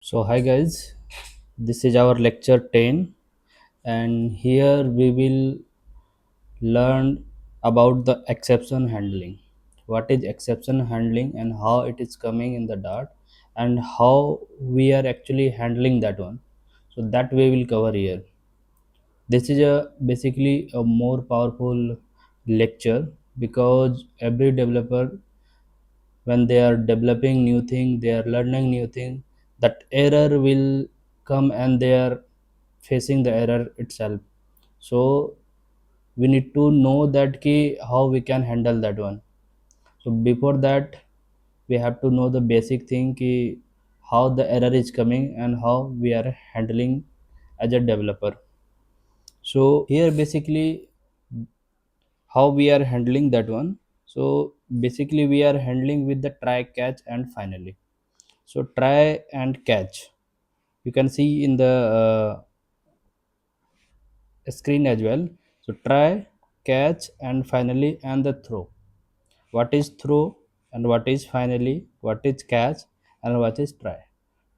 So, hi guys, this is our lecture 10, and here we will learn about the exception handling. What is exception handling and how it is coming in the Dart, and how we are actually handling that one. So, that we will cover here. This is a basically a more powerful lecture because every developer, when they are developing new thing, they are learning new thing, that error will come and they are facing the error itself. So we need to know that key how we can handle that one. So before that, we have to know the basic thing key, how the error is coming and how we are handling as a developer. So here basically how we are handling that one. So basically we are handling with the try, catch and finally. So try and catch, you can see in the screen as well. So try, catch and finally and the throw. What is throw and what is finally, what is catch and what is try.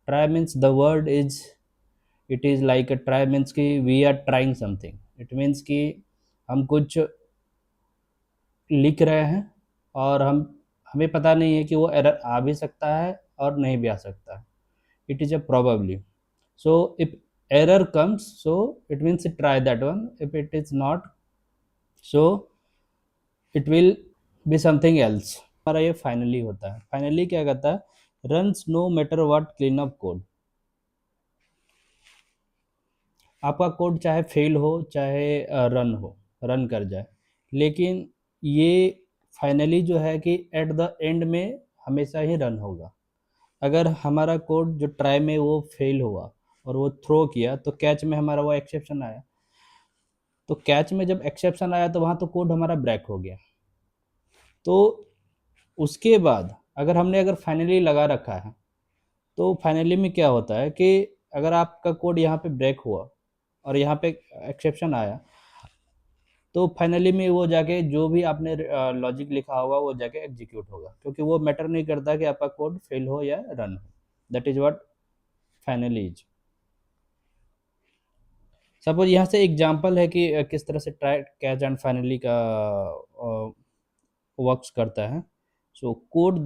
Try means the word is, it is like a try means कि we are trying something. It means कि हम कुछ लिख रहे हैं और हमें पता नहीं है कि वो एरर आ भी सकता है और नहीं भी आ सकता है. It is a probably. So if error comes, so it means try that one. If it is not, so it will be something else. हमारा ये फाइनली होता है. फाइनली क्या करता है, runs no matter what clean up code. आपका code चाहे fail हो चाहे रन हो, रन कर जाए, लेकिन ये फाइनली जो है कि एट द एंड में हमेशा ही रन होगा. अगर हमारा कोड जो ट्राई में वो फेल हुआ और वो थ्रो किया, तो कैच में हमारा वो एक्सेप्शन आया. तो कैच में जब एक्सेप्शन आया तो वहाँ तो कोड हमारा ब्रेक हो गया. तो उसके बाद अगर फाइनली लगा रखा है, तो फाइनली में क्या होता है कि अगर आपका कोड यहाँ पे ब्रेक हुआ और यहाँ पे एक्सेप्शन आया, तो फाइनली में वो जाके जो भी आपने लॉजिक लिखा होगा वो जाके एग्जीक्यूट होगा, क्योंकि वो मैटर नहीं करता कि आपका कोड फेल हो या रन हो. That is what finally is. Suppose यहाँ से एग्जांपल है कि किस तरह से ट्राई, कैच एंड फाइनली का वर्क्स करता है. So code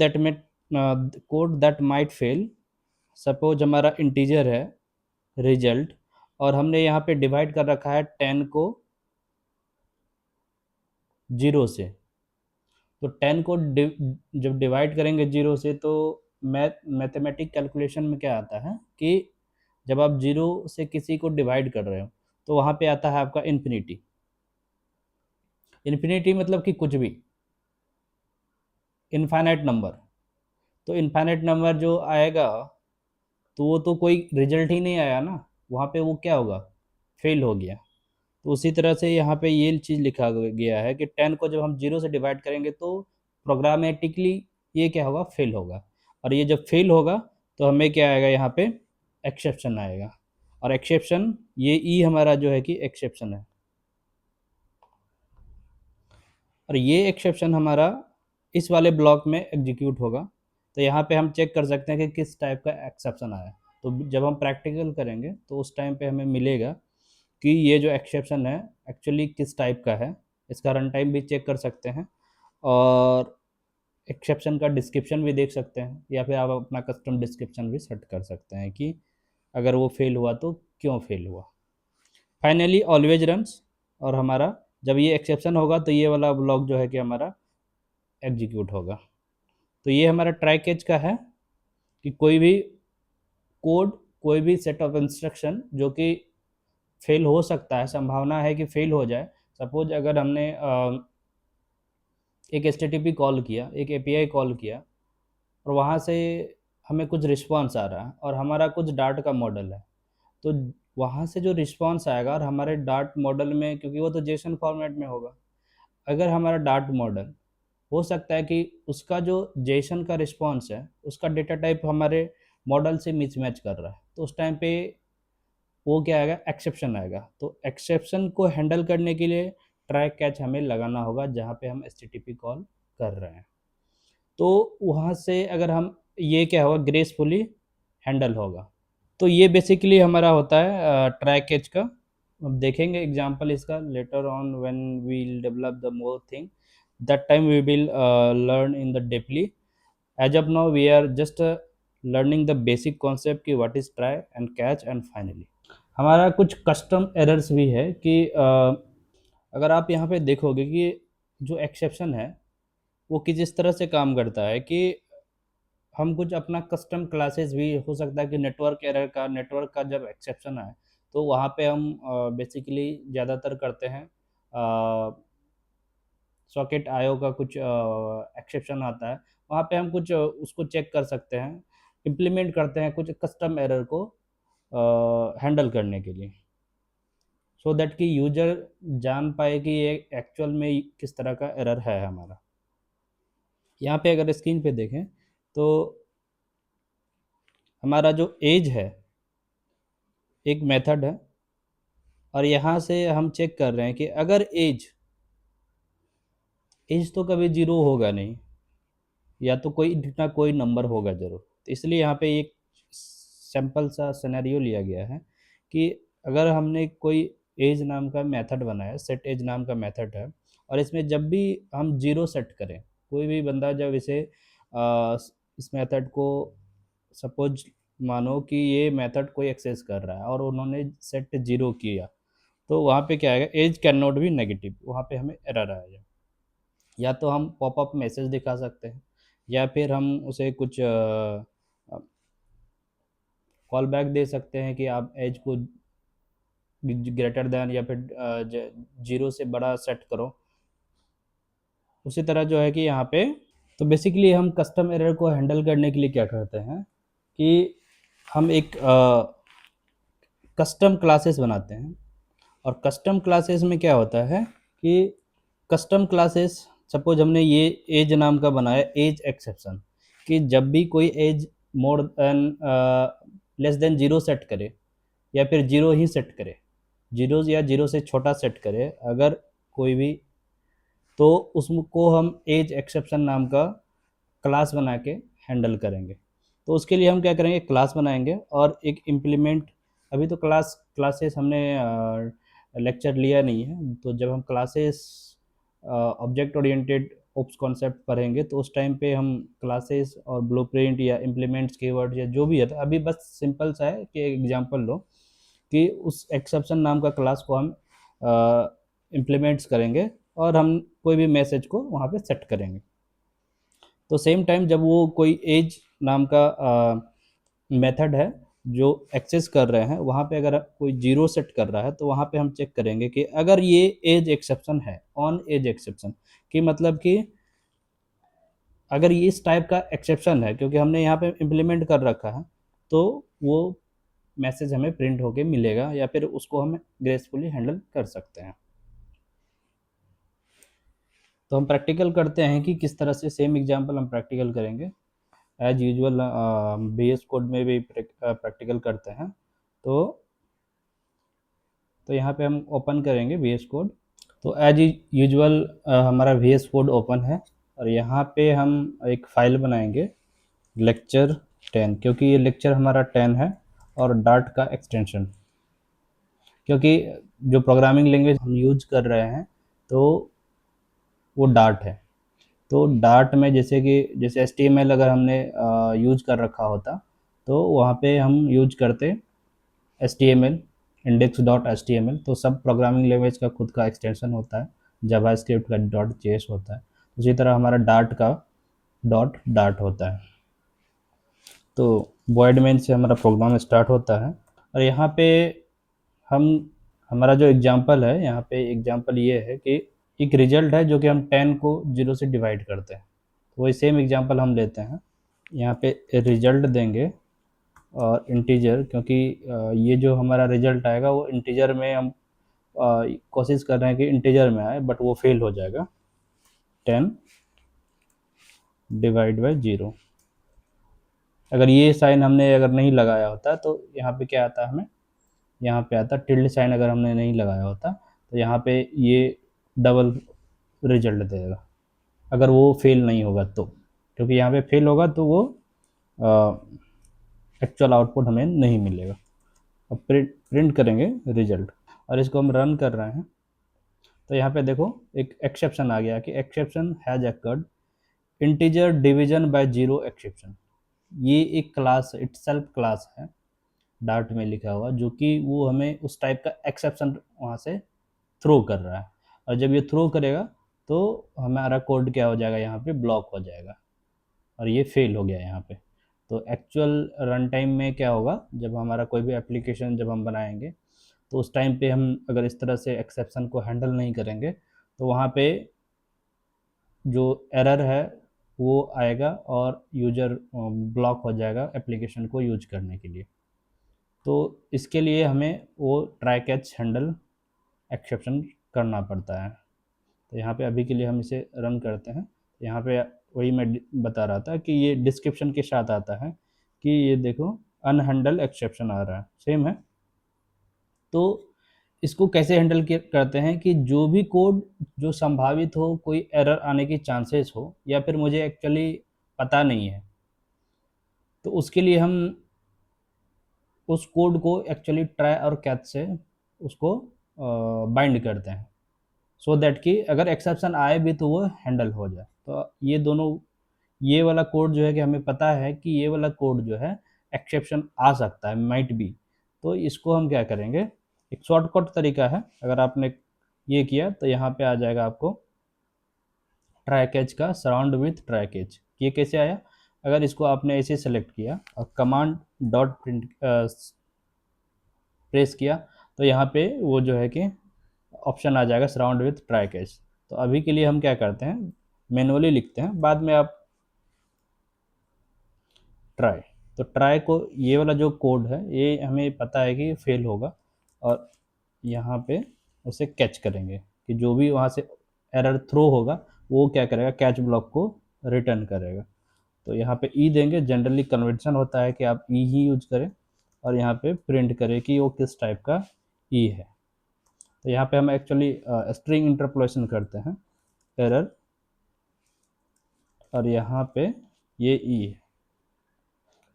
that might fail. Suppose हमारा इंटीजर है रिजल्ट, और हमने यहाँ पे डिवाइड कर रखा है 10 को 0 से. तो 10 को जब डिवाइड करेंगे 0 से, तो मैथमेटिक कैलकुलेशन में क्या आता है कि जब आप 0 से किसी को डिवाइड कर रहे हो, तो वहाँ पे आता है आपका इन्फिनिटी. इन्फिनिटी मतलब कि कुछ भी, इनफाइनाइट नंबर. तो इनफाइनाइट नंबर जो आएगा, तो वो तो कोई रिजल्ट ही नहीं आया ना, वहाँ पे वो क्या होगा, फेल हो गया. तो उसी तरह से यहाँ पे ये चीज़ लिखा गया है कि 10 को जब हम 0 से डिवाइड करेंगे, तो प्रोग्रामेटिकली ये क्या होगा, फेल होगा. और ये जब फेल होगा, तो हमें क्या आएगा, यहाँ पे एक्सेप्शन आएगा. और एक्सेप्शन, ये ई हमारा जो है कि एक्सेप्शन है, और ये एक्सेप्शन हमारा इस वाले ब्लॉक में एग्जीक्यूट होगा. तो यहाँ पे हम चेक कर सकते हैं कि किस टाइप का एक्सेप्शन आया. तो जब हम प्रैक्टिकल करेंगे तो उस टाइम पे हमें मिलेगा कि ये जो एक्सेप्शन है एक्चुअली किस टाइप का है. इसका रन टाइम भी चेक कर सकते हैं, और एक्सेप्शन का डिस्क्रिप्शन भी देख सकते हैं, या फिर आप अपना कस्टम डिस्क्रिप्शन भी सेट कर सकते हैं कि अगर वो फेल हुआ तो क्यों फेल हुआ. फाइनली ऑलवेज रन्स, और हमारा जब ये एक्सेप्शन होगा तो ये वाला ब्लॉक जो है कि हमारा एग्जीक्यूट होगा. तो ये हमारा ट्राई कैच का है कि कोई भी कोड, कोई भी सेट ऑफ इंस्ट्रक्शन जो कि फेल हो सकता है, संभावना है कि फेल हो जाए. सपोज अगर हमने एक एच कॉल किया, एक एपीआई कॉल किया, और वहाँ से हमें कुछ रिस्पॉन्स आ रहा है और हमारा कुछ डार्ट का मॉडल है. तो वहाँ से जो रिस्पॉन्स आएगा, और हमारे डार्ट मॉडल में, क्योंकि वो तो जेसन फॉर्मेट में होगा, अगर हमारा डार्ट मॉडल हो सकता है कि उसका जो जेसन का रिस्पॉन्स है, उसका डेटा टाइप हमारे मॉडल से मिसमैच कर रहा है, तो उस टाइम पे वो क्या आएगा, एक्सेप्शन आएगा. तो एक्सेप्शन को हैंडल करने के लिए ट्राई कैच हमें लगाना होगा जहाँ पे हम एच कॉल कर रहे हैं. तो वहाँ से अगर हम, ये क्या होगा, ग्रेसफुली हैंडल होगा. तो ये बेसिकली हमारा होता है ट्राई कैच का। अब देखेंगे एग्जांपल इसका later on when we will develop the more thing, that time we will learn in the deeply. As of now we are just learning the basic concept कि what is try and catch and finally. हमारा कुछ custom errors भी है कि अगर आप यहाँ पे देखोगे कि जो एक्सेप्शन है वो किस इस तरह से काम करता है कि हम कुछ अपना कस्टम क्लासेस भी हो सकता है कि नेटवर्क एरर का, नेटवर्क का जब एक्सेप्शन आए तो वहाँ पे हम बेसिकली ज़्यादातर करते हैं सॉकेट आयो का कुछ एक्सेप्शन आता है, वहाँ पे हम कुछ उसको चेक कर सकते हैं, इम्प्लीमेंट करते हैं कुछ कस्टम एरर को हैंडल करने के लिए, सो दैट कि यूजर जान पाए कि ये एक्चुअल में किस तरह का एरर है हमारा। यहाँ पे अगर स्क्रीन पे देखें तो हमारा जो एज है एक मेथड है, और यहाँ से हम चेक कर रहे हैं कि अगर एज एज तो कभी जीरो होगा नहीं, या तो कोई ना कोई नंबर होगा ज़रूर। तो इसलिए यहाँ पे एक सिंपल सा सिनेरियो लिया गया है कि अगर हमने कोई एज नाम का मेथड बनाया, सेट एज नाम का मेथड है, और इसमें जब भी हम जीरो सेट करें, कोई भी बंदा जब इसे इस मेथड को सपोज मानो कि ये मेथड कोई एक्सेस कर रहा है और उन्होंने सेट जीरो किया, तो वहाँ पे क्या आएगा, age can not be negative, वहाँ पे हमें एरर आएगा। या तो हम पॉपअप मैसेज दिखा सकते हैं, या फिर हम उसे कुछ कॉल बैक दे सकते हैं कि आप एज को ग्रेटर देन या फिर जीरो से बड़ा सेट करो। उसी तरह जो है कि यहाँ पे तो बेसिकली हम कस्टम एरर को हैंडल करने के लिए क्या करते हैं कि हम एक कस्टम क्लासेस बनाते हैं। और कस्टम क्लासेस में क्या होता है कि कस्टम क्लासेस सपोज हमने ये एज नाम का बनाया, एज एक्सेप्शन, कि जब भी कोई age more than less than zero set करे, या फिर जीरो ही सेट करे, जीरो या जीरो से छोटा सेट करे अगर कोई भी, तो उसको हम एज एक्सेप्शन नाम का क्लास बना के हैंडल करेंगे। तो उसके लिए हम क्या करेंगे, क्लास बनाएंगे और एक इम्प्लीमेंट, अभी तो क्लासेस हमने लेक्चर लिया नहीं है, तो जब हम classes object oriented oops concept पढ़ेंगे तो उस टाइम पे हम क्लासेस और ब्लूप्रिंट या इम्प्लीमेंट्स कीवर्ड या जो भी है, तो अभी बस सिंपल सा है कि एग्जांपल लो कि उस एक्सेप्शन नाम का क्लास को हम इम्प्लीमेंट्स करेंगे और हम कोई भी मैसेज को वहाँ पे सेट करेंगे। तो सेम टाइम जब वो कोई एज नाम का मेथड है जो एक्सेस कर रहे हैं, वहाँ पे अगर कोई जीरो सेट कर रहा है तो वहाँ पे हम चेक करेंगे कि अगर ये एज एक्सेप्शन है, ऑन एज एक्सेप्शन, कि मतलब कि अगर ये इस टाइप का एक्सेप्शन है क्योंकि हमने यहाँ पे इम्प्लीमेंट कर रखा है, तो वो मैसेज हमें प्रिंट होके मिलेगा या फिर उसको हम ग्रेसफुली हैंडल कर सकते हैं। तो हम प्रैक्टिकल करते हैं कि किस तरह से, सेम एग्जांपल हम प्रैक्टिकल करेंगे as usual, B S code में भी प्रैक्टिकल करते हैं। तो यहाँ पे हम ओपन करेंगे वी एस कोड। तो एज यूजुअल हमारा वी एस कोड ओपन है, और यहाँ पे हम एक फाइल बनाएंगे लेक्चर 10, क्योंकि ये लेक्चर हमारा 10 है, और डार्ट का एक्सटेंशन, क्योंकि जो प्रोग्रामिंग लैंग्वेज हम यूज कर रहे हैं तो वो डार्ट है। तो डार्ट में जैसे कि जैसे एच टी एम एल अगर हमने यूज कर रखा होता तो वहाँ पे हम यूज करते H T M L, index dot H T M L. तो सब प्रोग्रामिंग लैंग्वेज का खुद का एक्सटेंशन होता है, जावास्क्रिप्ट का डॉट जेएस होता है, उसी तरह हमारा डार्ट का डॉट डार्ट होता है। तो वॉइड मेन से हमारा प्रोग्राम स्टार्ट होता है, और यहाँ पे हम हमारा जो एग्जांपल है, यहाँ पे एग्जांपल ये है कि एक रिजल्ट है जो कि हम 10 को 0 से डिवाइड करते हैं। तो वही सेम एग्जांपल हम लेते हैं, यहाँ पे रिजल्ट देंगे और इंटीजर, क्योंकि ये जो हमारा रिजल्ट आएगा वो इंटीजर में हम कोशिश कर रहे हैं कि इंटीजर में आए, बट वो फेल हो जाएगा। 10 डिवाइड बाई 0, अगर ये साइन हमने अगर नहीं लगाया होता तो यहाँ पे क्या आता है, हमें यहाँ पे आता टिल्ड साइन, अगर हमने नहीं लगाया होता तो यहाँ पे ये डबल रिजल्ट देगा अगर वो फेल नहीं होगा तो, क्योंकि यहाँ पे फेल होगा तो वो एक्चुअल आउटपुट हमें नहीं मिलेगा। अब प्रिंट करेंगे रिजल्ट और इसको हम रन कर रहे हैं, तो यहाँ पे देखो एक एक्सेप्शन आ गया कि exception has occurred, integer division by zero exception. ये एक क्लास इटसेल्फ क्लास है डार्ट में लिखा हुआ, जो कि वो हमें उस टाइप का एक्सेप्शन वहाँ से थ्रो कर रहा है। और जब ये थ्रो करेगा तो हमारा कोड क्या हो जाएगा, यहाँ पे ब्लॉक हो जाएगा और ये फेल हो गया यहाँ पे। तो एक्चुअल रन टाइम में क्या होगा, जब हमारा कोई भी एप्लीकेशन जब हम बनाएंगे तो उस टाइम पे हम अगर इस तरह से एक्सेप्शन को हैंडल नहीं करेंगे तो वहाँ पे जो एरर है वो आएगा और यूजर ब्लॉक हो जाएगा एप्लीकेशन को यूज करने के लिए। तो इसके लिए हमें वो ट्राई कैच हैंडल एक्सेप्शन करना पड़ता है। तो यहाँ पे अभी के लिए हम इसे रन करते हैं। यहाँ पे वही मैं बता रहा था कि ये डिस्क्रिप्शन के साथ आता है कि ये देखो अनहैंडल एक्सेप्शन आ रहा है, सेम है। तो इसको कैसे हैंडल करते हैं कि जो भी कोड जो संभावित हो कोई एरर आने की चांसेस हो या फिर मुझे एक्चुअली पता नहीं है, तो उसके लिए हम उस कोड को एक्चुअली ट्राई और कैच से उसको बाइंड करते हैं, सो दैट कि अगर एक्सेप्शन आए भी तो वो हैंडल हो जाए। तो ये दोनों, ये वाला कोड जो है कि हमें पता है कि ये वाला कोड जो है एक्सेप्शन आ सकता है, माइट बी। तो इसको हम क्या करेंगे, एक शॉर्टकट तरीका है, अगर आपने ये किया तो यहाँ पे आ जाएगा आपको ट्राई कैच का सराउंड विथ ट्राई कैच। ये कैसे आया, अगर इसको आपने ऐसे सेलेक्ट किया और कमांड डॉट प्रिंट प्रेस किया तो यहाँ पे वो जो है कि ऑप्शन आ जाएगा सराउंड विथ ट्राई कैच। तो अभी के लिए हम क्या करते हैं, मैनुअली लिखते हैं, बाद में आप ट्राई। तो ट्राई को ये वाला जो कोड है ये हमें पता है कि फेल होगा और यहाँ पे उसे कैच करेंगे कि जो भी वहाँ से एरर थ्रो होगा वो क्या करेगा, कैच ब्लॉक को रिटर्न करेगा। तो यहाँ पे ई देंगे, जनरली कन्वेंशन होता है कि आप ई ही यूज करें और यहाँ पे प्रिंट करें कि वो किस टाइप का ई है। तो यहाँ पे हम एक्चुअली स्ट्रिंग इंटरपोलेशन करते हैं एरर, और यहाँ पे ये ई है।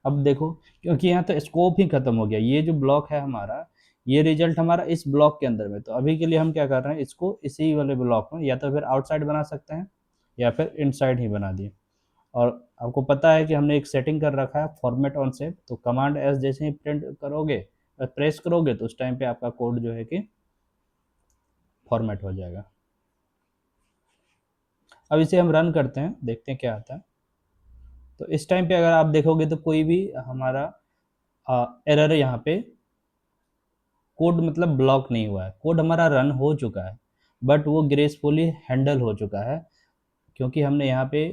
अब देखो क्योंकि यहाँ तो स्कोप ही खत्म हो गया, ये जो ब्लॉक है हमारा, ये रिजल्ट हमारा इस ब्लॉक के अंदर में। तो अभी के लिए हम क्या कर रहे हैं, इसको इसी वाले ब्लॉक में या तो फिर आउटसाइड बना सकते हैं या फिर इनसाइड ही बना दिए। और आपको पता है कि हमने एक सेटिंग कर रखा है फॉर्मेट ऑन सेव, तो कमांड एस जैसे ही प्रिंट करोगे प्रेस करोगे तो उस टाइम पे आपका कोड जो है कि फॉर्मेट हो जाएगा। अब इसे हम रन करते हैं, देखते हैं क्या आता है। तो इस टाइम पे अगर आप देखोगे तो कोई भी हमारा एरर यहाँ पे कोड मतलब ब्लॉक नहीं हुआ है, कोड हमारा रन हो चुका है बट वो ग्रेसफुली हैंडल हो चुका है क्योंकि हमने यहाँ पे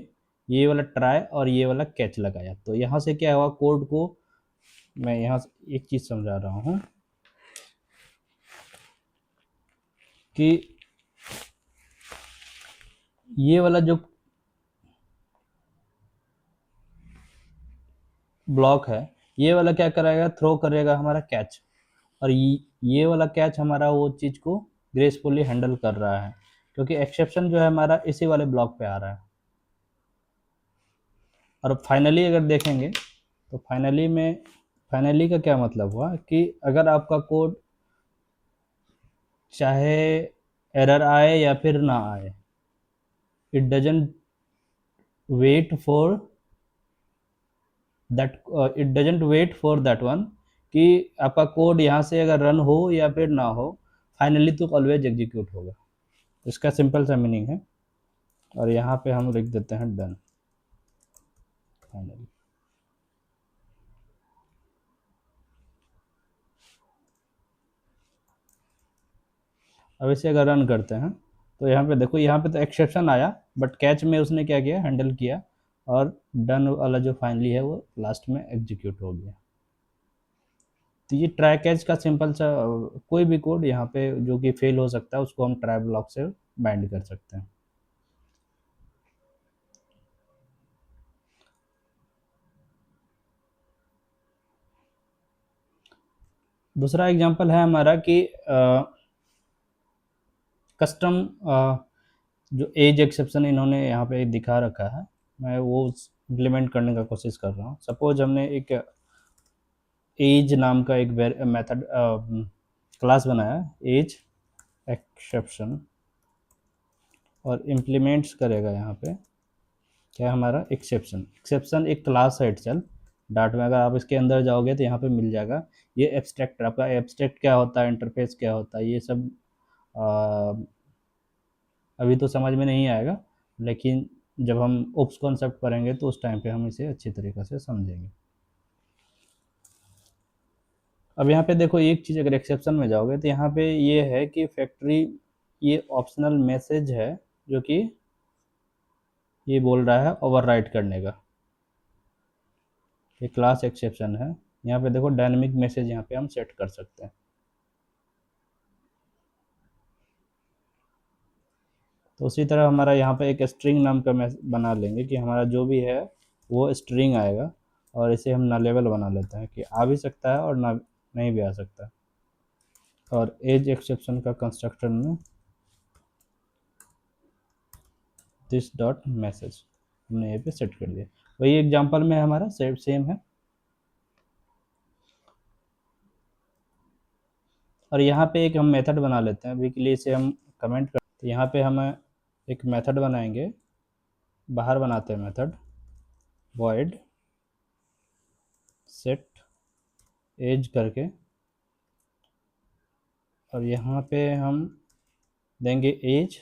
ये वाला ट्राई और ये वाला कैच लगाया। तो यहाँ से क्या हुआ, कोड को मैं यहाँ से एक चीज़ समझा रहा हूँ कि ये वाला जो ब्लॉक है ये वाला क्या कराएगा, थ्रो करेगा हमारा कैच, और ये वाला कैच हमारा वो चीज़ को ग्रेसफुली हैंडल कर रहा है क्योंकि एक्सेप्शन जो है हमारा इसी वाले ब्लॉक पे आ रहा है। और फाइनली अगर देखेंगे तो फाइनली का क्या मतलब हुआ कि अगर आपका कोड चाहे एरर आए या फिर ना आए, it doesn't wait for that, it doesn't wait for that one कि आपका कोड यहाँ से अगर रन हो या फिर ना हो, फाइनली तो ऑलवेज एग्जीक्यूट होगा। इसका सिंपल सा मीनिंग है। और यहाँ पे हम लिख देते हैं डन फाइनली। अब इसे अगर रन करते हैं तो यहाँ पे देखो, यहाँ पे तो एक्सेप्शन आया बट कैच में उसने क्या किया, हैंडल किया, और डन वाला जो फाइनली है वो लास्ट में एग्जीक्यूट हो गया। तो ये ट्राई कैच का सिंपल सा कोई भी कोड यहाँ पे जो कि फेल हो सकता है उसको हम ट्राई ब्लॉक से बाइंड कर सकते हैं। दूसरा एग्जांपल है हमारा कि कस्टम जो एज एक्सेप्शन इन्होंने यहाँ पे दिखा रखा है, मैं वो इम्प्लीमेंट करने का कोशिश कर रहा हूँ। सपोज हमने एक एज नाम का एक मेथड क्लास बनाया, एज एक्सेप्शन, और इम्प्लीमेंट्स करेगा यहाँ पे क्या हमारा एक्सेप्शन। एक्सेप्शन एक क्लास है इटसेल्फ डाट में, अगर आप इसके अंदर जाओगे तो यहाँ पे मिल जाएगा। ये एब्स्ट्रैक्ट, आपका एब्स्ट्रैक्ट क्या होता है, इंटरफेस क्या होता है, ये सब अभी तो समझ में नहीं आएगा, लेकिन जब हम ओप्स कॉन्सेप्ट पढ़ेंगे तो उस टाइम पे हम इसे अच्छी तरीक़े से समझेंगे। अब यहाँ पे देखो एक चीज़, अगर एक्सेप्शन में जाओगे तो यहाँ पे ये है कि फैक्ट्री, ये ऑप्शनल मैसेज है जो कि ये बोल रहा है ओवरराइट करने का, ये क्लास एक्सेप्शन है। यहाँ पे देखो डायनेमिक मैसेज यहाँ पे हम सेट कर सकते हैं। तो उसी तरह हमारा यहाँ पे एक स्ट्रिंग नाम का बना लेंगे कि हमारा जो भी है वो स्ट्रिंग आएगा, और इसे हम नलेबल बना लेते हैं कि आ भी सकता है और ना नहीं भी आ सकता। और एज एक्सेप्शन का कंस्ट्रक्टर में दिस डॉट मैसेज हमने यहाँ पे सेट कर दिया। वही एग्जांपल में हमारा सेम है। और यहाँ पे एक हम मेथड बना लेते हैं अभी के लिए, इसे हम कमेंट कर, तो यहाँ पे हम एक मेथड बनाएंगे, बाहर बनाते हैं मेथड void set एज करके, और यहाँ पे हम देंगे एज,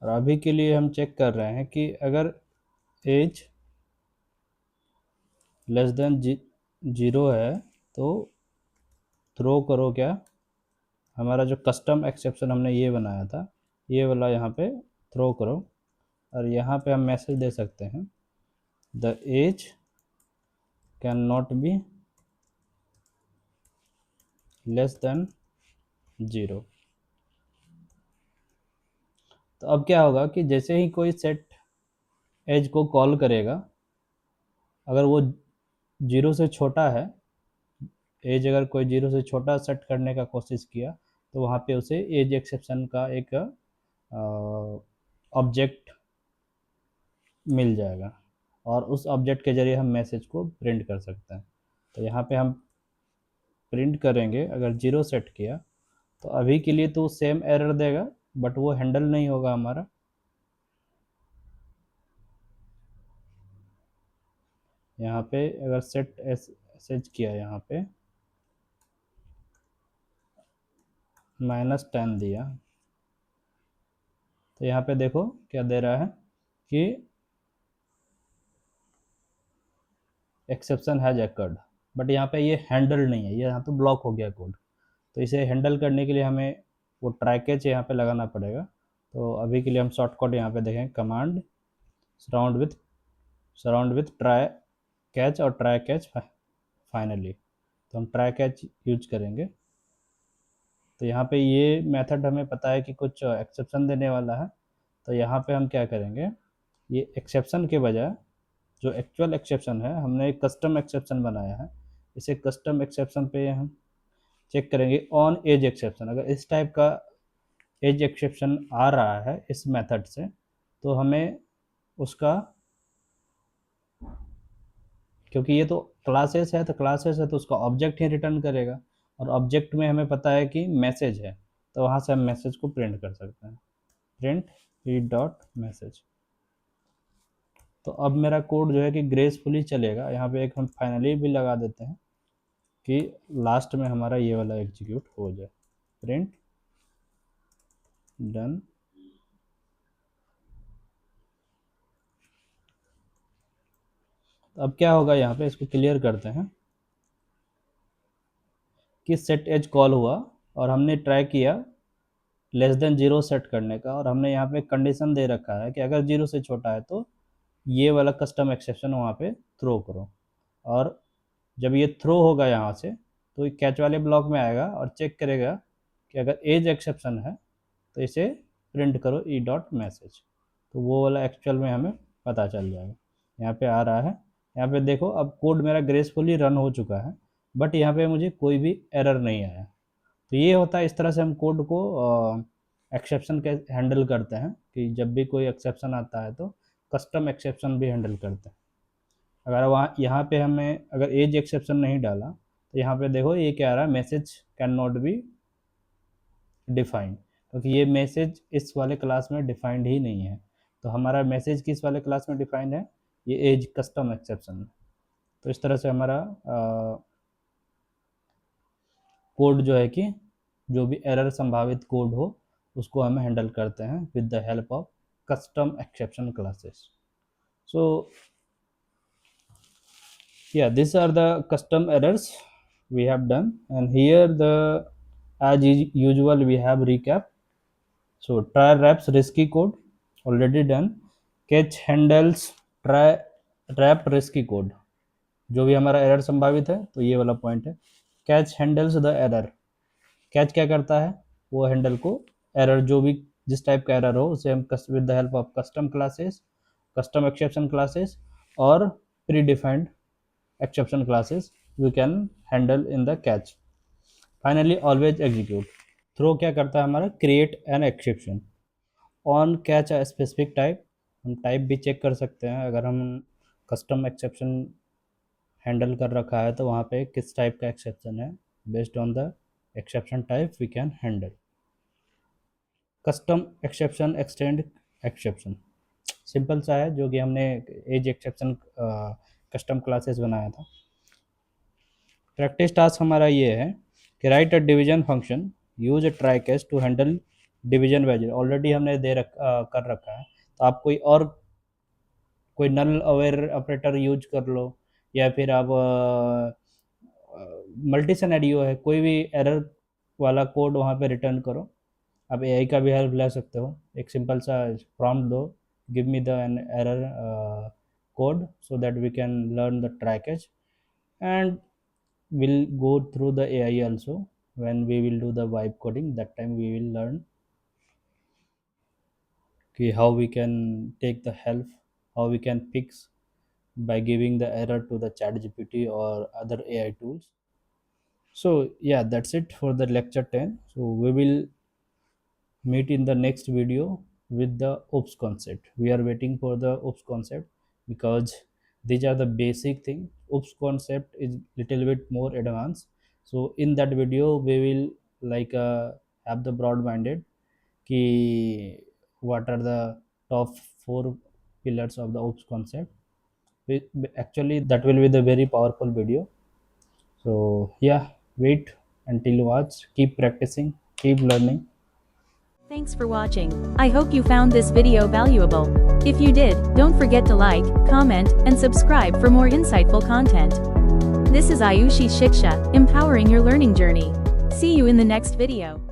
और अभी के लिए हम चेक कर रहे हैं कि अगर एज लेस देन 0 है तो थ्रो करो क्या, हमारा जो कस्टम एक्सेप्शन हमने ये बनाया था ये वाला यहाँ पे थ्रो करो। और यहाँ पे हम मैसेज दे सकते हैं the age can not be less than 0। तो अब क्या होगा कि जैसे ही कोई सेट एज को कॉल करेगा, अगर वो 0 से छोटा है, एज अगर कोई 0 से छोटा सेट करने का कोशिश किया तो वहाँ पे उसे एज एक्सेप्शन का एक ऑब्जेक्ट मिल जाएगा, और उस ऑब्जेक्ट के ज़रिए हम मैसेज को प्रिंट कर सकते हैं। तो यहाँ पे हम प्रिंट करेंगे, अगर 0 सेट किया तो अभी के लिए तो सेम एरर देगा, बट वो हैंडल नहीं होगा हमारा। यहाँ पे अगर सेट एस किया, यहाँ पे -10 दिया, तो यहाँ पे देखो क्या दे रहा है कि एक्सेप्शन हैज अकर्ड, बट यहाँ पे ये हैंडल नहीं है, ये यहाँ तो ब्लॉक हो गया कोड। तो इसे हैंडल करने के लिए हमें वो ट्राई कैच यहाँ पे लगाना पड़ेगा। तो अभी के लिए हम शॉर्टकट यहाँ पे देखें, command surround with try catch और ट्राई कैच फाइनली, तो हम ट्राई कैच यूज करेंगे। तो यहाँ पे ये मेथड हमें पता है कि कुछ एक्सेप्शन देने वाला है, तो यहाँ पे हम क्या करेंगे, ये एक्सेप्शन के बजाय जो एक्चुअल एक्सेप्शन है, हमने एक कस्टम एक्सेप्शन बनाया है, इसे कस्टम एक्सेप्शन पे हम चेक करेंगे ऑन एज एक्सेप्शन। अगर इस टाइप का एज एक्सेप्शन आ रहा है इस मेथड से, तो हमें उसका, क्योंकि ये तो क्लासेस है, तो क्लासेस है तो उसका ऑब्जेक्ट ही रिटर्न करेगा, और ऑब्जेक्ट में हमें पता है कि मैसेज है, तो वहाँ से हम मैसेज को प्रिंट कर सकते हैं, प्रिंट ई डॉट मैसेज। तो अब मेरा कोड जो है कि ग्रेसफुली चलेगा। यहाँ पे एक हम फाइनली भी लगा देते हैं कि लास्ट में हमारा ये वाला एग्जीक्यूट हो जाए, प्रिंट डन। अब क्या होगा, यहाँ पे इसको क्लियर करते हैं कि सेट एज कॉल हुआ और हमने ट्राई किया लेस देन 0 सेट करने का, और हमने यहाँ पे कंडीशन दे रखा है कि अगर 0 से छोटा है तो ये वाला कस्टम एक्सेप्शन वहाँ पे थ्रो करो। और जब ये थ्रो होगा यहाँ से, तो ये कैच वाले ब्लॉक में आएगा और चेक करेगा कि अगर एज एक्सेप्शन है तो इसे प्रिंट करो ई डॉट मैसेज, तो वो वाला एक्चुअल में हमें पता चल जाएगा। यहाँ पे आ रहा है, यहाँ पे देखो अब कोड मेरा ग्रेसफुली रन हो चुका है, बट यहाँ पे मुझे कोई भी एरर नहीं आया। तो ये होता है, इस तरह से हम कोड को एक्सेप्शन के हैंडल करते हैं कि जब भी कोई एक्सेप्शन आता है तो कस्टम एक्सेप्शन भी हैंडल करते हैं। अगर वहाँ यहाँ पे हमें अगर एज एक्सेप्शन नहीं डाला तो यहाँ पे देखो ये क्या आ रहा है, message can not be defined, क्योंकि ये मैसेज इस वाले क्लास में डिफाइंड ही नहीं है। तो हमारा मैसेज किस वाले क्लास में डिफाइंड है, ये एज कस्टम एक्सेप्शन में। तो इस तरह से हमारा कोड जो है कि जो भी एरर संभावित कोड हो उसको हम हैंडल करते हैं with the help of custom exception classes. So yeah, these are the custom errors we have done, and here the as usual we have recap. So try wraps risky code already done, catch handles try wrap risky code जो भी हमारा error संभावित है तो ये वाला point है। Catch handles the error, catch क्या करता है, वो हैंडल को एरर जो भी जिस टाइप का एरर हो उसे हम with the help of custom classes, custom exception classes और predefined exception classes we can handle in the catch. Finally always execute. Throw क्या करता है हमारा, create an exception on catch a specific type। हम type भी check कर सकते हैं, अगर हम कस्टम एक्सेप्शन हैंडल कर रखा है तो वहाँ पे किस टाइप का एक्सेप्शन है, based on the exception type we can handle. Custom exception extend exception simple सा है, जो कि हमने एज एक्सेप्शन कस्टम क्लासेस बनाया था। प्रैक्टिस टास्क हमारा ये है कि right a division function use a try catch to handle division value. Already हमने कर रखा है, तो आप कोई नल अवेयर ऑपरेटर यूज कर लो, या फिर आप मल्टी सिनेरियो है, कोई भी एरर वाला कोड वहाँ पे रिटर्न करो। आप एआई का भी हेल्प ले सकते हो, एक सिंपल सा प्रॉम्प्ट दो, give me the an error code so that we can learn the try catch, and we'll go through the AI also when we will do the vibe coding. That time we will learn how we can take the help, how we can fix by giving the error to the ChatGPT or other AI tools. So yeah, that's it for the lecture 10. So we will meet in the next video with the OPS concept. We are waiting for the OPS concept because these are the basic thing. OPS concept is little bit more advanced. So in that video we will like have the broad minded ki what are the top 4 pillars of the OPS concept. Actually that will be the very powerful video. So yeah, wait until watch, keep practicing, keep learning. Thanks for watching. I hope you found this video valuable. If you did, don't forget to like, comment, and subscribe for more insightful content. This is Ayushi Shiksha, empowering your learning journey. See you in the next video.